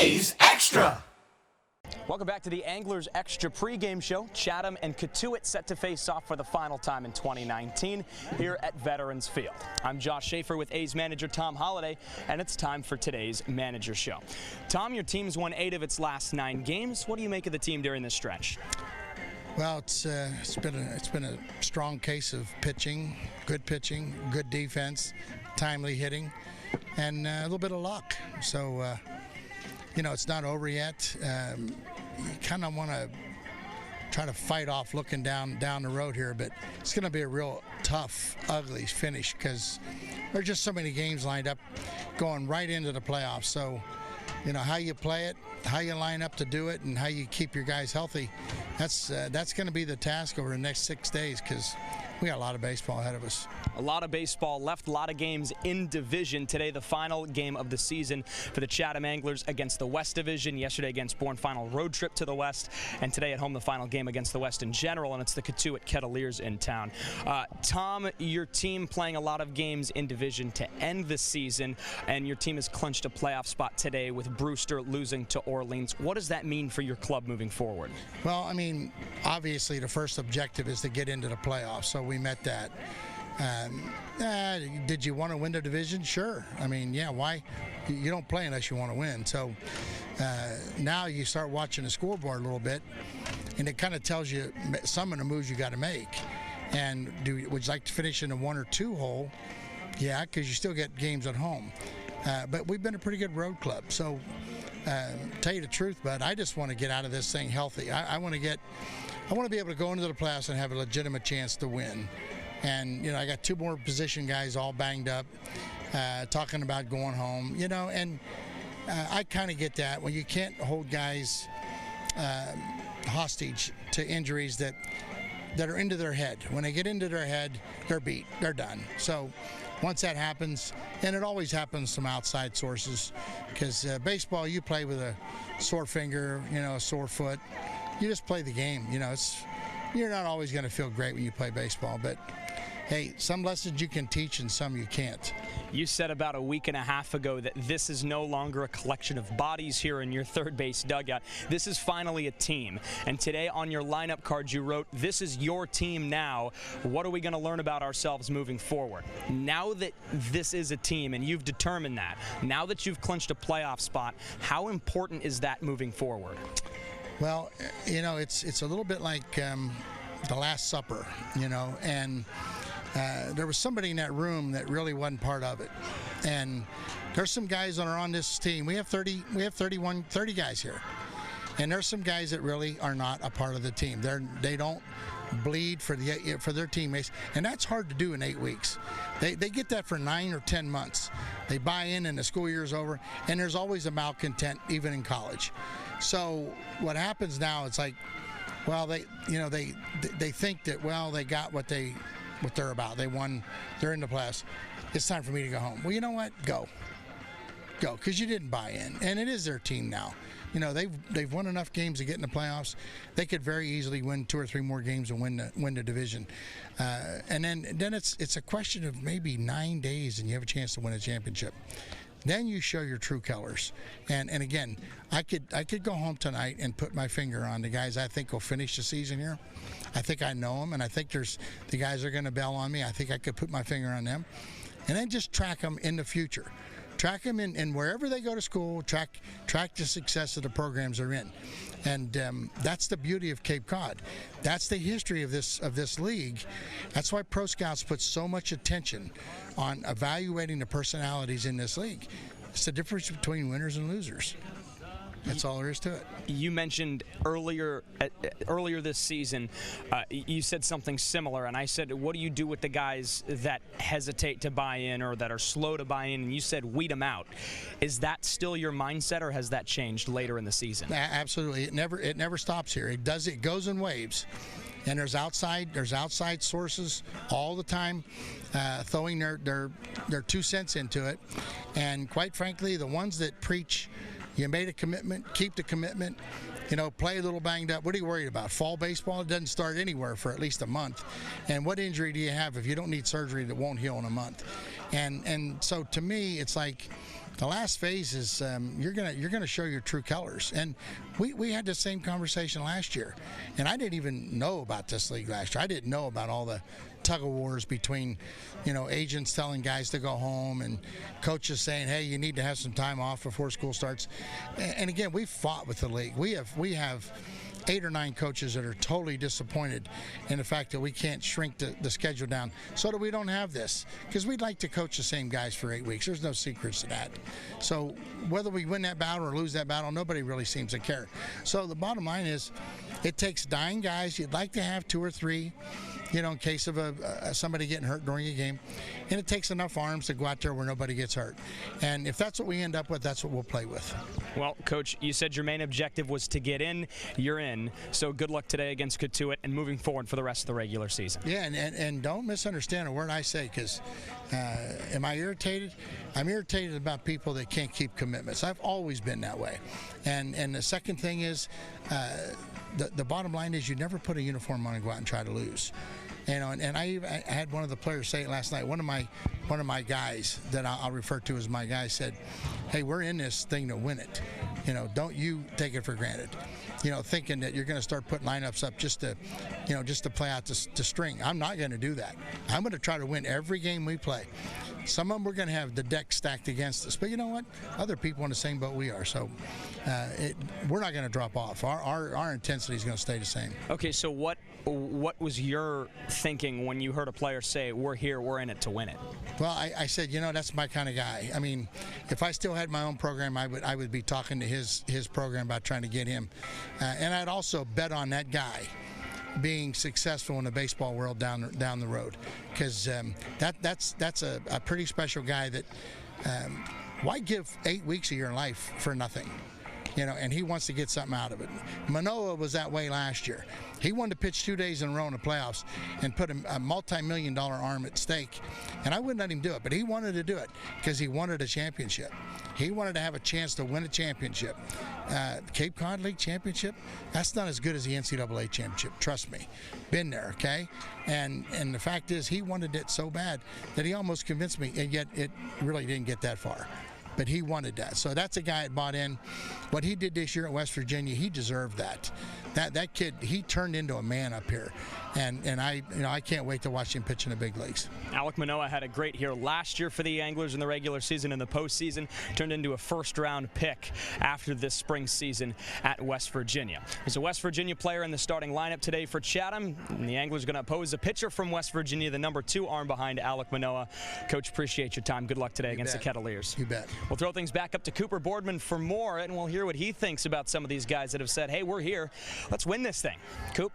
A's Extra. Welcome back to the Anglers Extra pregame show. Chatham and Cotuit set to face off for the final time in 2019 here at Veterans Field. I'm Josh Schaefer with A's manager Tom Holliday, and it's time for today's manager show. Tom, your team's won 8 of its last 9 games. What do you make of the team during this stretch? Well, it's been a strong case of pitching, good defense, timely hitting, and a little bit of luck. So, it's not over yet. You kind of want to try to fight off looking down the road here, but it's going to be a real tough, ugly finish because there's just so many games lined up going right into the playoffs. So, how you play it, how you line up to do it, and how you keep your guys healthy, that's going to be the task over the next 6 days because we got a lot of baseball ahead of us. A lot of baseball left, a lot of games in division. Today, the final game of the season for the Chatham Anglers against the West Division. Yesterday against Bourne, final road trip to the West. And today at home, the final game against the West in general, and it's the Cotuit Kettleers in town. Tom, your team playing a lot of games in division to end the season, and your team has clinched a playoff spot today with Brewster losing to Orleans. What does that mean for your club moving forward? Well, I mean, obviously the first objective is to get into the playoffs, so we met that. Did you want to win the division? Sure. I mean, yeah, why? You don't play unless you want to win. So now you start watching the scoreboard a little bit, and it kind of tells you some of the moves you got to make. And would you like to finish in a 1 or 2 hole? Yeah, because you still get games at home. But we've been a pretty good road club. So tell you the truth, bud, I just want to get out of this thing healthy. I want to be able to go into the playoffs and have a legitimate chance to win. And, I got 2 more position guys all banged up, talking about going home, and I kind of get that. When you can't hold guys hostage to injuries that are into their head. When they get into their head, they're beat, they're done. So once that happens, and it always happens from outside sources, because baseball, you play with a sore finger, a sore foot. You just play the game. You're not always going to feel great when you play baseball, but hey, some lessons you can teach and some you can't. You said about a week and a half ago that this is no longer a collection of bodies here in your third base dugout. This is finally a team. And today on your lineup card you wrote, "This is your team now. What are we going to learn about ourselves moving forward?" Now that this is a team and you've determined that, now that you've clinched a playoff spot, how important is that moving forward? Well, it's a little bit like the Last Supper, and there was somebody in that room that really wasn't part of it. And there's some guys that are on this team. We have 30 guys here. And there's some guys that really are not a part of the team. They don't bleed for their teammates, and that's hard to do in 8 weeks. They get that for 9 or 10 months. They buy in and the school year's over, and there's always a malcontent even in college. So what happens now, it's like, well, they think that, well, they got what they're about. They won. They're in the playoffs. It's time for me to go home. Well, you know what? Go, because you didn't buy in, and it is their team now. They've won enough games to get in the playoffs. They could very easily win 2 or 3 more games and win the division. And then it's a question of maybe 9 days, and you have a chance to win a championship. Then you show your true colors. And again, I could go home tonight and put my finger on the guys I think will finish the season here. I think I know them, and I think there's the guys that are going to bail on me. I think I could put my finger on them. And then just track them in the future. Track them in wherever they go to school, track the success of the programs they're in. And that's the beauty of Cape Cod. That's the history of this league. That's why Pro Scouts put so much attention on evaluating the personalities in this league. It's the difference between winners and losers. That's all there is to it. You mentioned earlier this season, you said something similar, and I said, what do you do with the guys that hesitate to buy in or that are slow to buy in? And you said, weed them out. Is that still your mindset, or has that changed later in the season? Absolutely. It never stops here. It goes in waves. And there's outside sources all the time throwing their 2 cents into it. And quite frankly, the ones that preach, you made a commitment, keep the commitment, play a little banged up. What are you worried about? Fall baseball, it doesn't start anywhere for at least a month. And what injury do you have if you don't need surgery that won't heal in a month? And so to me, it's like, the last phase is you're gonna show your true colors. And we had the same conversation last year, and I didn't even know about this league last year. I didn't know about all the tug of wars between, agents telling guys to go home and coaches saying, hey, you need to have some time off before school starts. And again, we fought with the league. We have 8 or 9 coaches that are totally disappointed in the fact that we can't shrink the schedule down so that we don't have this, because we'd like to coach the same guys for 8 weeks. There's no secrets to that. So whether we win that battle or lose that battle, nobody really seems to care. So the bottom line is, it takes 9 guys. You'd like to have 2 or 3, in case of somebody getting hurt during a game, and it takes enough arms to go out there where nobody gets hurt. And if that's what we end up with, that's what we'll play with. Well, Coach, you said your main objective was to get in. You're in. So good luck today against Cotuit and moving forward for the rest of the regular season. Yeah, and don't misunderstand a word I say, because am I irritated? I'm irritated about people that can't keep commitments. I've always been that way. And the second thing is, the bottom line is, you never put a uniform on and go out and try to lose. And I had one of the players say it last night. One of my guys that I'll refer to as my guy said, "Hey, we're in this thing to win it. Don't you take it for granted. Thinking that you're going to start putting lineups up just to play out the string. I'm not going to do that. I'm going to try to win every game we play. Some of them we're going to have the deck stacked against us, but you know what? Other people in the same boat we are. So we're not going to drop off. Our intensity is going to stay the same." Okay, so what was your thinking when you heard a player say, "We're here, we're in it to win it"? Well, I said, that's my kind of guy. I mean, if I still had my own program, I would be talking to his program about trying to get him, and I'd also bet on that guy being successful in the baseball world down the road, because that's a pretty special guy that why give 8 weeks of your life for nothing? And he wants to get something out of it. Manoah was that way last year. He wanted to pitch 2 days in a row in the playoffs and put a multi-million-dollar arm at stake, and I wouldn't let him do it, but he wanted to do it because he wanted a championship. He wanted to have a chance to win a championship. Cape Cod League championship, that's not as good as the NCAA championship. Trust me. Been there, okay? And the fact is, he wanted it so bad that he almost convinced me, and yet it really didn't get that far. But he wanted that. So that's a guy that bought in. What he did this year at West Virginia, he deserved that. That kid, he turned into a man up here. And I can't wait to watch him pitch in the big leagues. Alec Manoah had a great year last year for the Anglers in the regular season. In the postseason, turned into a first-round pick after this spring season at West Virginia. There's a West Virginia player in the starting lineup today for Chatham, and the Anglers are going to oppose a pitcher from West Virginia, the number 2 arm behind Alec Manoah. Coach, appreciate your time. Good luck today against the Kettleers. You bet. We'll throw things back up to Cooper Boardman for more, and we'll hear what he thinks about some of these guys that have said, hey, we're here. Let's win this thing. Coop.